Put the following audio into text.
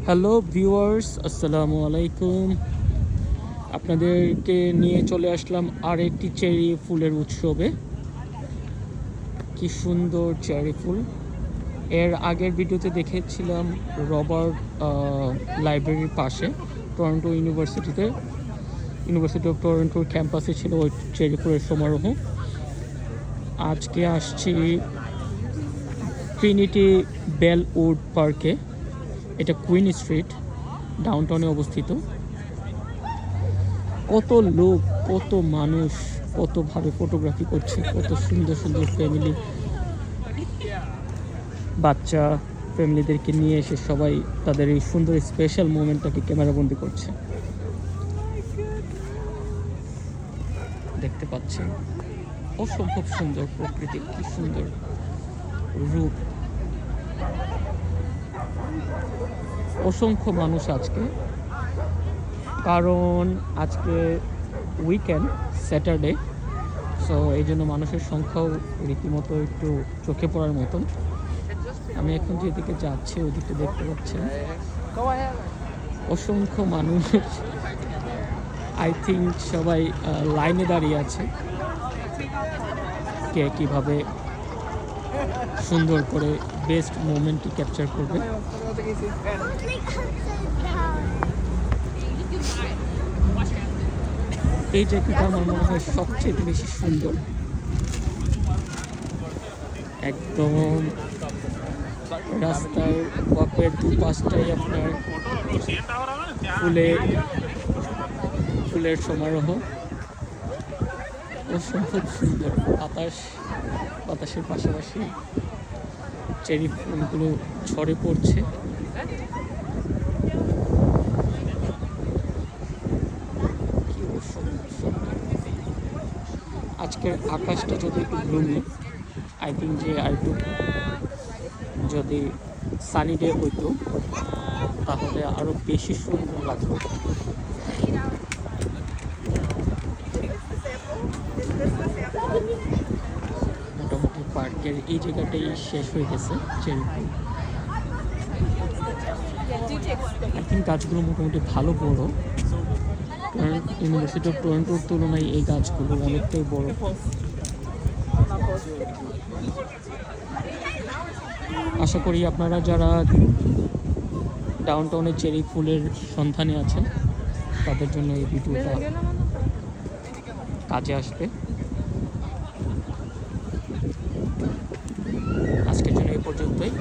Hello viewers, আসসালামু আলাইকুম। আপনাদেরকে নিয়ে চলে আসলাম আরেকটি চেরি ফুলের উৎসবে। কি সুন্দর চেরি ফুল! এর আগের ভিডিওতে দেখেছিলাম রবার্ট লাইব্রেরির পাশে টরন্টো ইউনিভার্সিটি অফ টরন্টোর ক্যাম্পাসে ছিল ওই চেরি ফুলের সমারোহ। আজকে আসছি ট্রিনিটি বেলউড পার্কে। এটা কুইন স্ট্রিট ডাউনটাউনে অবস্থিত। কত লোক, কত মানুষ, কতভাবে ফটোগ্রাফি করছে, কত সুন্দর সুন্দর ফ্যামিলি, বাচ্চা ফ্যামিলিদেরকে নিয়ে এসে সবাই তাদের এই সুন্দর স্পেশাল মোমেন্টটাকে ক্যামেরাবন্দি করছে। দেখতে পাচ্ছেন অসম্ভব সুন্দর প্রকৃতি, কি সুন্দর রূপ। অসংখ্য মানুষ আজকে, কারণ আজকে উইকেন্ড, স্যাটারডে, সো এই জন্য মানুষের সংখ্যাও রীতিমতো একটু চোখে পড়ার মতন। আমি এখন যেদিকে যাচ্ছি ওদিকে দেখতে পাচ্ছেন অসংখ্য মানুষ। আই থিঙ্ক সবাই লাইনে দাঁড়িয়ে আছে, কে কীভাবে সুন্দর করে বেস্ট মোমেন্টটি ক্যাপচার করবে। এই জায়গাটা আমার মনে হয় সবচেয়ে বেশি সুন্দর। একদম রাস্তার ওয়াকের দুপাশটাই আপনার ফুলের সমারোহ। অসম্ভব সুন্দর বাতাসের পাশাপাশি চেরি ফুলগুলো ঝরে পড়ছে। আজকের আকাশটা যদি একটু গ্লুমি, আই থিঙ্ক যে আর একটু যদি সানি ডে হইতো তাহলে আরো বেশি সুন্দর লাগতো। মোটামুটি পার্কের এই জায়গাটাই শেষ হয়ে গেছে চেরি ফুল। আই থিঙ্ক গাছগুলো মোটামুটি ভালো বড়, কারণ ইউনিভার্সিটি অফ টরন্টোর তুলনায় এই গাছগুলো অনেকটাই বড়। আশা করি আপনারা যারা ডাউনটাউনে চেরি ফুলের সন্ধানে আছেন তাদের জন্য এই ভিডিওটা কাজে আসবে। আজকের জন্য এই পর্যন্তই।